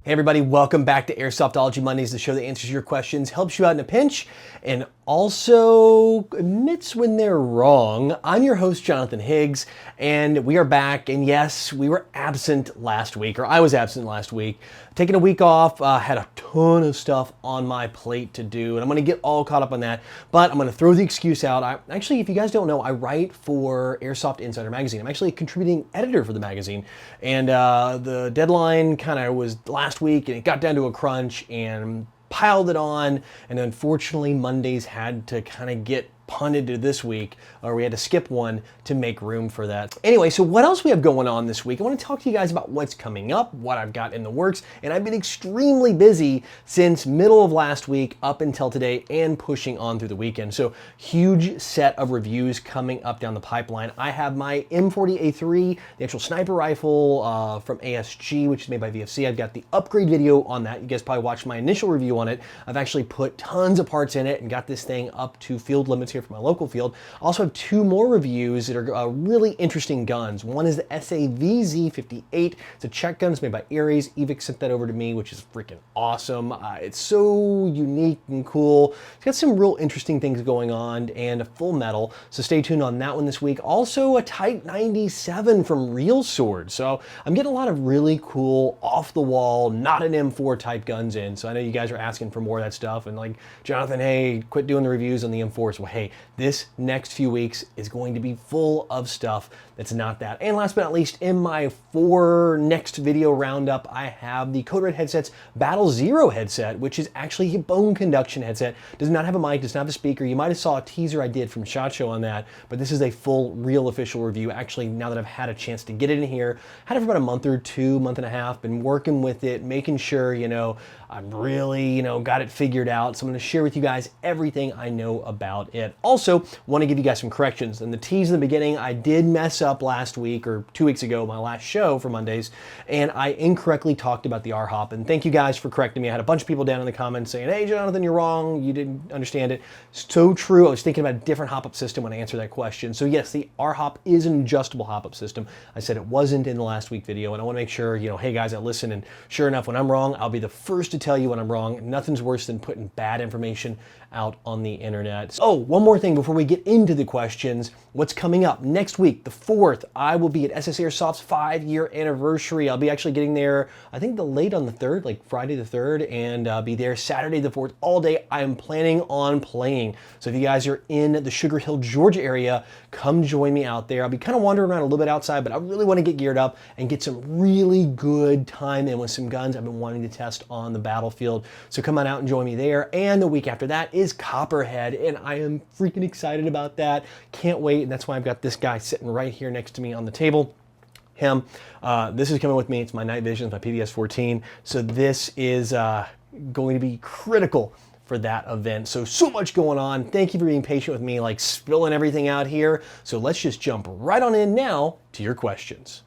Hey everybody, welcome back to Airsoftology Mondays, the show that answers your questions, helps you out in a pinch, and also admits when they're wrong. I'm your host, Jonathan Higgs, and we are back, and yes, we were absent last week, or I was absent last week. Taking a week off, had a ton of stuff on my plate to do, and I'm gonna get all caught up on that, but I'm gonna throw the excuse out. Actually, if you guys don't know, I write for Airsoft Insider Magazine. I'm actually a contributing editor for the magazine, and the deadline kind of was last week, and it got down to a crunch, and piled it on, and unfortunately Mondays had to kind of get punted to this week, or we had to skip one to make room for that. Anyway, so what else we have going on this week? I want to talk to you guys about what's coming up, what I've got in the works, and I've been extremely busy since middle of last week up until today and pushing on through the weekend. So huge set of reviews coming up down the pipeline. I have my M40A3, the actual sniper rifle from ASG, which is made by VFC. I've got the upgrade video on that. You guys probably watched my initial review on it. I've actually put tons of parts in it and got this thing up to field limits here for my local field. I also have two more reviews that are really interesting guns. One is the SAVZ58. It's a Czech gun. It's made by Ares. Evix sent that over to me, which is freaking awesome. It's so unique and cool. It's got some real interesting things going on, and a full metal. So stay tuned on that one this week. Also a Type 97 from Real Sword. So I'm getting a lot of really cool, off the wall, not an M4 type guns in. So I know you guys are asking for more of that stuff, and like, Jonathan, hey, quit doing the reviews on the M4s. Well, hey, this next few weeks is going to be full of stuff that's not that. And last but not least, in my next video roundup, I have the Code Red headset's Battle Zero headset, which is actually a bone conduction headset. Does not have a mic, does not have a speaker. You might have saw a teaser I did from SHOT Show on that, but this is a full, real official review. Actually, now that I've had a chance to get it in here, had it for about a month or two, month and a half, been working with it, making sure, I've really, got it figured out. So I'm gonna share with you guys everything I know about it. Also, wanna give you guys some corrections. In the tease in the beginning, I did mess up last week, or 2 weeks ago, my last show for Mondays, and I incorrectly talked about the RHOP. And thank you guys for correcting me. I had a bunch of people down in the comments saying, hey, Jonathan, you're wrong. You didn't understand it. So true. I was thinking about a different hop-up system when I answered that question. So yes, the RHOP is an adjustable hop-up system. I said it wasn't in the last week video, and I wanna make sure, hey guys, I listen, and sure enough, when I'm wrong, I'll be the first to tell you when I'm wrong. Nothing's worse than putting bad information out on the internet. Oh, one more thing before we get into the questions. What's coming up? Next week, the 4th, I will be at SS Airsoft's 5-year anniversary. I'll be actually getting there, I think late on the 3rd, like Friday the 3rd, and I'll be there Saturday the 4th all day. I am planning on playing. So if you guys are in the Sugar Hill, Georgia area, come join me out there. I'll be kind of wandering around a little bit outside, but I really want to get geared up and get some really good time in with some guns I've been wanting to test on the battlefield. So come on out and join me there. And the week after that is Copperhead, and I am freaking excited about that. Can't wait, and that's why I've got this guy sitting right here next to me on the table. Him. This is coming with me. It's my night vision, my PDS-14. So this is going to be critical for that event. So much going on. Thank you for being patient with me, like spilling everything out here. So let's just jump right on in now to your questions.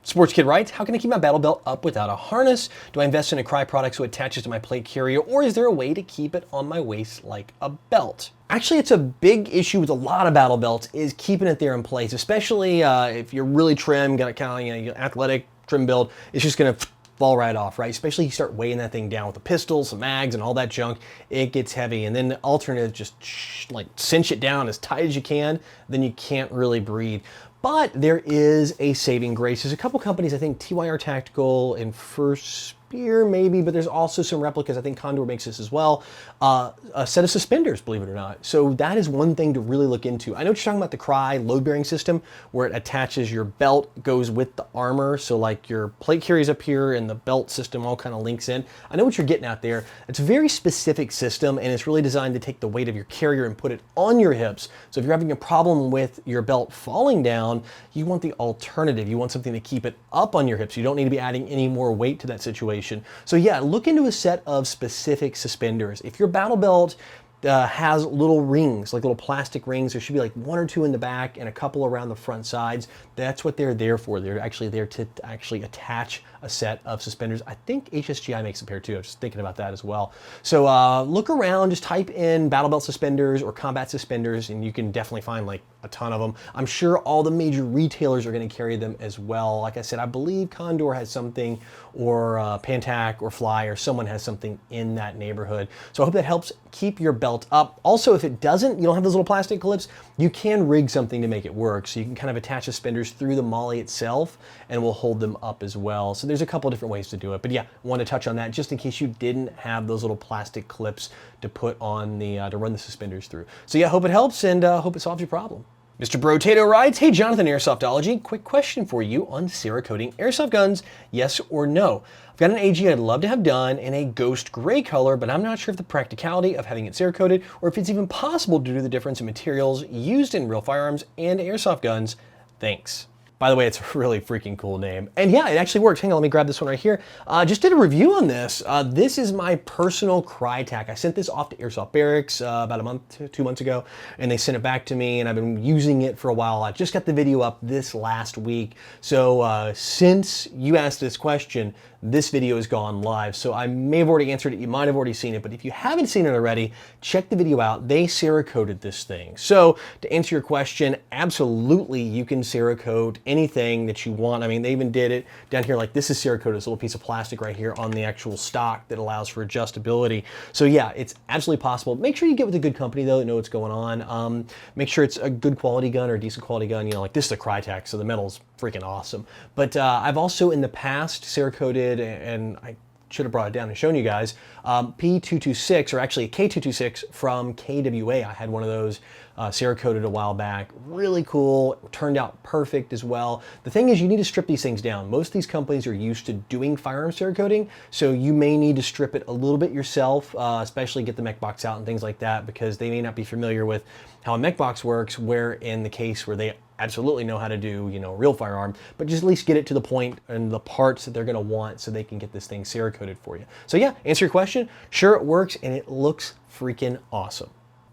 Sports Kid writes, how can I keep my battle belt up without a harness? Do I invest in a Cry product so it attaches to my plate carrier, or is there a way to keep it on my waist like a belt? Actually, it's a big issue with a lot of battle belts is keeping it there in place, especially if you're really trim, got kind of athletic trim build. It's just gonna fall right off, right? Especially you start weighing that thing down with the pistols, some mags, and all that junk. It gets heavy, and then the alternative just like cinch it down as tight as you can. Then you can't really breathe. But there is a saving grace. There's a couple companies, I think TYR Tactical and First Spear maybe, but there's also some replicas. I think Condor makes this as well. A set of suspenders, believe it or not. So that is one thing to really look into. I know what you're talking about, the Cry load-bearing system, where it attaches your belt, goes with the armor. So like your plate carries up here and the belt system all kind of links in. I know what you're getting at there. It's a very specific system, and it's really designed to take the weight of your carrier and put it on your hips. So if you're having a problem with your belt falling down, you want the alternative. You want something to keep it up on your hips. You don't need to be adding any more weight to that situation. So yeah, look into a set of specific suspenders. If your battle belt has little rings, like little plastic rings, there should be like 1 or 2 in the back and a couple around the front sides. That's what they're there for. They're actually there to actually attach a set of suspenders. I think HSGI makes a pair too. I was just thinking about that as well. So look around, just type in battle belt suspenders or combat suspenders, and you can definitely find like a ton of them. I'm sure all the major retailers are going to carry them as well. Like I said, I believe Condor has something, or Pantac or Fly, or someone has something in that neighborhood. So I hope that helps keep your belt up. Also, if it doesn't, you don't have those little plastic clips, you can rig something to make it work. So you can kind of attach suspenders through the MOLLE itself and we'll hold them up as well. So there's a couple different ways to do it. But yeah, I want to touch on that just in case you didn't have those little plastic clips to put on the, to run the suspenders through. So yeah, hope it helps and hope it solves your problem. Mr. Brotato writes, hey Jonathan, Airsoftology, quick question for you on Cerakoting airsoft guns, yes or no? I've got an AG I'd love to have done in a ghost gray color, but I'm not sure if the practicality of having it Cerakoted or if it's even possible to do the difference in materials used in real firearms and airsoft guns. Thanks. By the way, it's a really freaking cool name. And yeah, it actually works. Hang on, let me grab this one right here. Just did a review on this. This is my personal Crytac. I sent this off to Airsoft Barracks about a month, 2 months ago, and they sent it back to me, and I've been using it for a while. I just got the video up this last week. So since you asked this question, this video has gone live. So I may have already answered it. You might have already seen it, but if you haven't seen it already, check the video out. They Cerakoted this thing. So to answer your question, absolutely you can Cerakote anything that you want. I mean, they even did it down here, like this is Cerakoted, this little piece of plastic right here on the actual stock that allows for adjustability. So yeah, it's absolutely possible. Make sure you get with a good company though that know what's going on. Make sure it's a good quality gun or a decent quality gun. You know, like this is a Crytac, so the metal's freaking awesome. But I've also in the past Cerakoted, and I should have brought it down and shown you guys, P226, or actually a K226 from KWA. I had one of those Cerakoted a while back. Really cool, turned out perfect as well. The thing is, you need to strip these things down. Most of these companies are used to doing firearm Cerakoting, so you may need to strip it a little bit yourself, especially get the mech box out and things like that, because they may not be familiar with how a mech box works, where in the case where they absolutely know how to do, you know, real firearm, but just at least get it to the point and the parts that they're gonna want so they can get this thing Cerakoted for you. So yeah, answer your question, sure it works and it looks freaking awesome.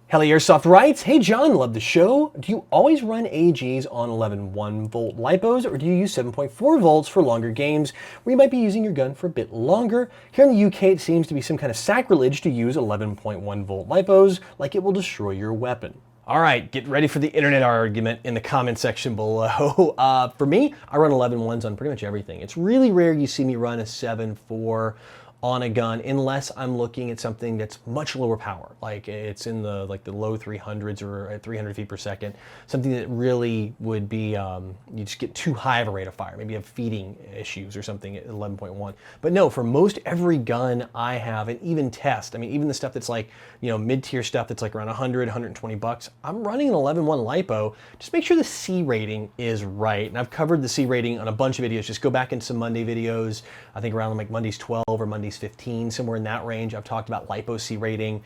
Heli Airsoft writes, hey John, love the show. Do you always run AGs on 11.1 volt LiPos, or do you use 7.4 volts for longer games where you might be using your gun for a bit longer? Here in the UK, it seems to be some kind of sacrilege to use 11.1 volt LiPos, like it will destroy your weapon. All right, get ready for the internet argument in the comment section below. For me, I run 11.1s on pretty much everything. It's really rare you see me run a 7.4 on a gun unless I'm looking at something that's much lower power, like it's in the low 300s or at 300 feet per second, something that really would be, you just get too high of a rate of fire. Maybe you have feeding issues or something at 11.1. But no, for most every gun I have, and even test, I mean, even the stuff that's like, you know, mid-tier stuff that's like around 100, 120 bucks, I'm running an 11.1 LiPo. Just make sure the C rating is right. And I've covered the C rating on a bunch of videos. Just go back into some Monday videos, I think around like Monday's 12 or Monday's 15, somewhere in that range. I've talked about LiPo C rating,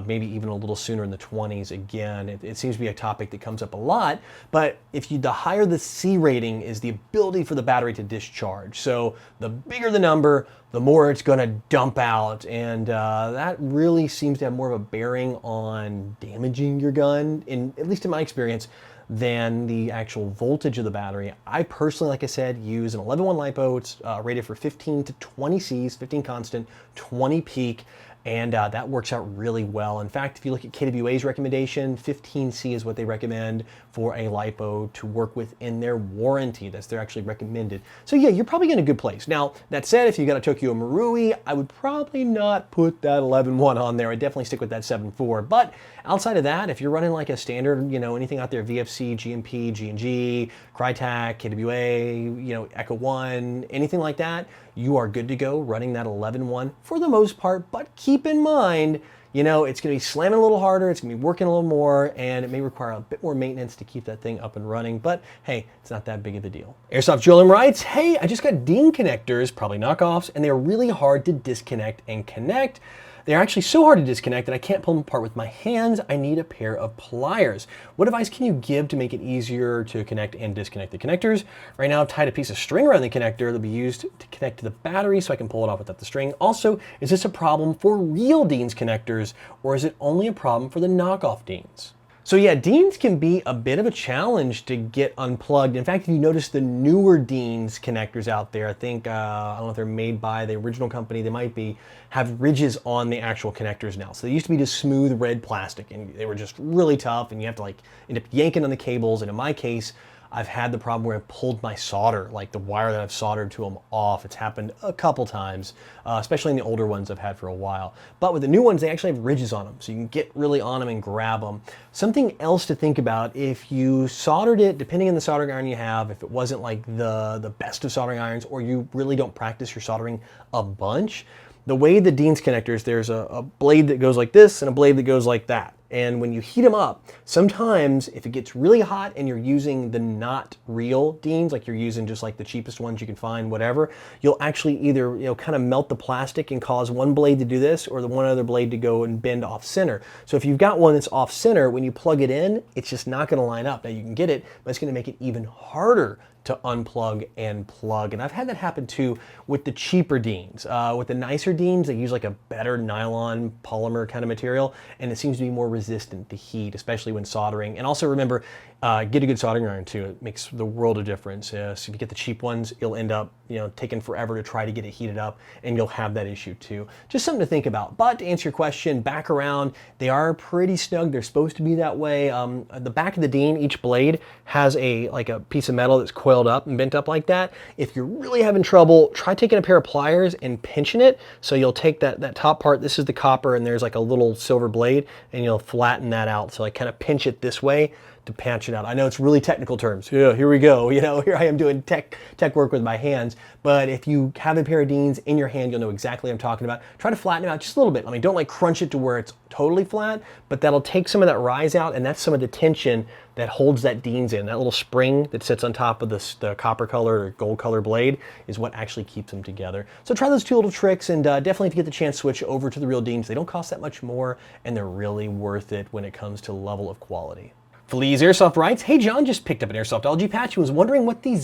maybe even a little sooner in the 20s. Again, it seems to be a topic that comes up a lot, but the higher the C rating is the ability for the battery to discharge. So the bigger the number, the more it's gonna dump out, and that really seems to have more of a bearing on damaging your gun, at least in my experience, than the actual voltage of the battery. I personally, like I said, use an 11.1 LiPo. It's rated for 15 to 20 Cs, 15 constant, 20 peak, and that works out really well. In fact, if you look at KWA's recommendation, 15C is what they recommend for a LiPo to work with in their warranty. That's their actually recommended. So yeah, you're probably in a good place. Now, that said, if you got a Tokyo Marui, I would probably not put that 11.1 on there. I'd definitely stick with that 7.4. But outside of that, if you're running like a standard, you know, anything out there, VFC, GMP, G&G, Crytac, KWA, you know, Echo 1, anything like that, you are good to go running that 11.1 for the most part. But keep in mind, you know, it's going to be slamming a little harder, it's going to be working a little more, and it may require a bit more maintenance to keep that thing up and running, but hey, it's not that big of a deal. Airsoft Jolim writes, hey, I just got Dean connectors, probably knockoffs, and they're really hard to disconnect and connect. They're actually so hard to disconnect that I can't pull them apart with my hands. I need a pair of pliers. What advice can you give to make it easier to connect and disconnect the connectors? Right now I've tied a piece of string around the connector that'll be used to connect to the battery so I can pull it off without the string. Also, is this a problem for real Dean's connectors, or is it only a problem for the knockoff Dean's? So yeah, Deans can be a bit of a challenge to get unplugged. In fact, if you notice the newer Deans connectors out there, I think, I don't know if they're made by the original company, they might be, have ridges on the actual connectors now. So they used to be just smooth red plastic and they were just really tough and you have to like end up yanking on the cables. And in my case, I've had the problem where I've pulled my solder, like the wire that I've soldered to them off. It's happened a couple times, especially in the older ones I've had for a while. But with the new ones, they actually have ridges on them, so you can get really on them and grab them. Something else to think about, if you soldered it, depending on the soldering iron you have, if it wasn't like the best of soldering irons, or you really don't practice your soldering a bunch, the way the Deans connectors, there's a blade that goes like this and a blade that goes like that. And when you heat them up, sometimes if it gets really hot and you're using the not real Deans, like you're using just like the cheapest ones you can find, whatever, you'll actually either, kind of melt the plastic and cause one blade to do this or the one other blade to go and bend off center. So if you've got one that's off center, when you plug it in, it's just not going to line up. Now you can get it, but it's going to make it even harder to unplug and plug. And I've had that happen too with the cheaper Deans. With the nicer Deans, they use like a better nylon polymer kind of material, and it seems to be more resistant to heat, especially when soldering. And also remember, get a good soldering iron too. It makes the world of difference. So if you get the cheap ones, you'll end up taking forever to try to get it heated up, and you'll have that issue too. Just something to think about. But to answer your question, back around, they are pretty snug. They're supposed to be that way. The back of the Dean, each blade has a piece of metal that's coiled up and bent up like that. If you're really having trouble, try taking a pair of pliers and pinching it. So you'll take that top part, this is the copper, and there's like a little silver blade, and you'll flatten that out. So I kind of pinch it this way to patch it out. I know it's really technical terms. Yeah, here we go. Here I am doing tech work with my hands. But if you have a pair of Deans in your hand, you'll know exactly what I'm talking about. Try to flatten it out just a little bit. I mean, don't like crunch it to where it's totally flat, but that'll take some of that rise out, and that's some of the tension that holds that Deans in. That little spring that sits on top of the copper color or gold color blade is what actually keeps them together. So try those two little tricks, and definitely if you get the chance, switch over to the real Deans. They don't cost that much more, and they're really worth it when it comes to level of quality. Fleas Airsoft writes, "Hey John, just picked up an Airsoftology patch and was wondering what the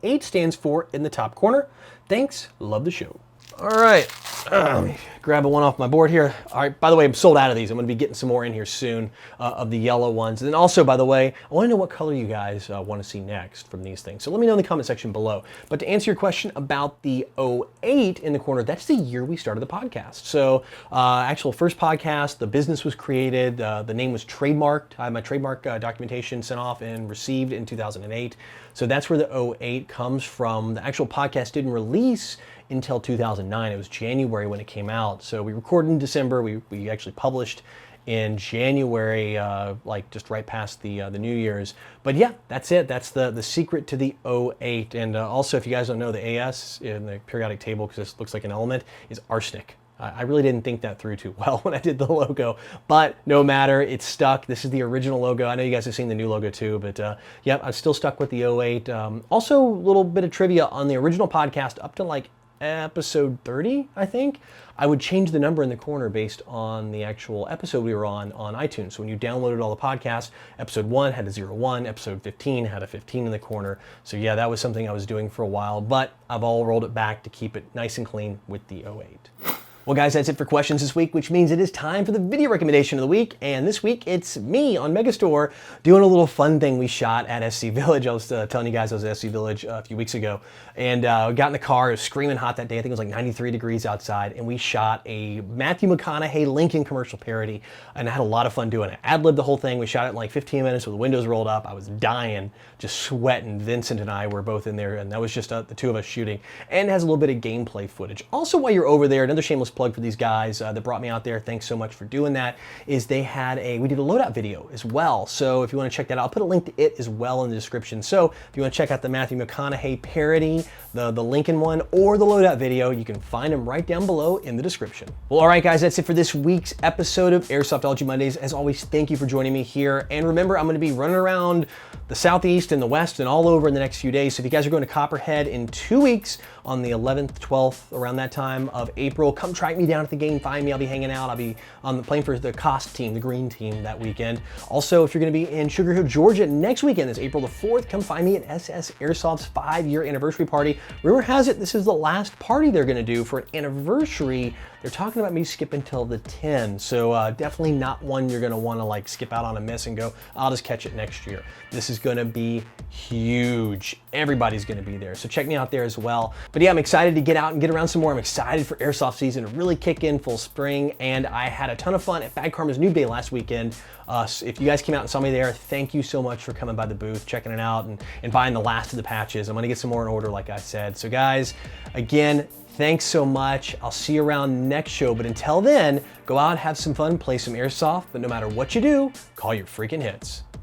08 stands for in the top corner. Thanks, love the show." All right, let me grab one off my board here. All right, by the way, I'm sold out of these. I'm going to be getting some more in here soon of the yellow ones. And then also, by the way, I want to know what color you guys want to see next from these things. So let me know in the comment section below. But to answer your question about the 08 in the corner, that's the year we started the podcast. So actual first podcast, the business was created, the name was trademarked. I had my trademark documentation sent off and received in 2008. So that's where the 08 comes from. The actual podcast didn't release until 2009. It was January when it came out. So we recorded in December. We actually published in January, like just right past the New Year's. But yeah, that's it. That's the secret to the 08. And also, if you guys don't know, the AS in the periodic table, because this looks like an element, is arsenic. I really didn't think that through too well when I did the logo, but no matter, it's stuck. This is the original logo. I know you guys have seen the new logo too, but yeah, I'm still stuck with the 08. Also, a little bit of trivia on the original podcast up to like episode 30, I think, I would change the number in the corner based on the actual episode we were on iTunes. So when you downloaded all the podcasts, episode 1 had a 01, episode 15 had a 15 in the corner. So yeah, that was something I was doing for a while, but I've all rolled it back to keep it nice and clean with the 08. Well guys, that's it for questions this week, which means it is time for the video recommendation of the week. And this week it's me on Megastore doing a little fun thing we shot at SC Village. I was telling you guys I was at SC Village a few weeks ago, and got in the car. It was screaming hot that day. I think it was like 93 degrees outside, and we shot a Matthew McConaughey Lincoln commercial parody, and I had a lot of fun doing it. Ad-libbed the whole thing. We shot it in like 15 minutes with the windows rolled up. I was dying, just sweating. Vincent and I were both in there, and that was just the two of us shooting. And it has a little bit of gameplay footage. Also, while you're over there, another shameless plug for these guys that brought me out there, thanks so much for doing that, is we did a loadout video as well. So if you want to check that out, I'll put a link to it as well in the description. So if you want to check out the Matthew McConaughey parody, the Lincoln one, or the loadout video, you can find them right down below in the description. Well, all right guys, that's it for this week's episode of Airsoftology Mondays. As always, thank you for joining me here. And remember, I'm going to be running around the Southeast and the West and all over in the next few days. So if you guys are going to Copperhead in 2 weeks on the 11th, 12th, around that time of April, come track me down at the game, find me. I'll be hanging out. I'll be playing for the COST team, the green team, that weekend. Also, if you're going to be in Sugar Hill, Georgia next weekend, it's April the 4th, come find me at SS Airsoft's 5-year anniversary party. Rumor has it this is the last party they're going to do for an anniversary they're talking about me skipping till the 10. So definitely not one you're gonna wanna like skip out on a miss and go, I'll just catch it next year. This is gonna be huge. Everybody's gonna be there. So check me out there as well. But yeah, I'm excited to get out and get around some more. I'm excited for Airsoft season to really kick in full spring. And I had a ton of fun at Bad Karma's Noob Day last weekend. So if you guys came out and saw me there, thank you so much for coming by the booth, checking it out, and buying the last of the patches. I'm gonna get some more in order, like I said. So guys, again, thanks so much. I'll see you around next show. But until then, go out, have some fun, play some Airsoft. But no matter what you do, call your freaking hits.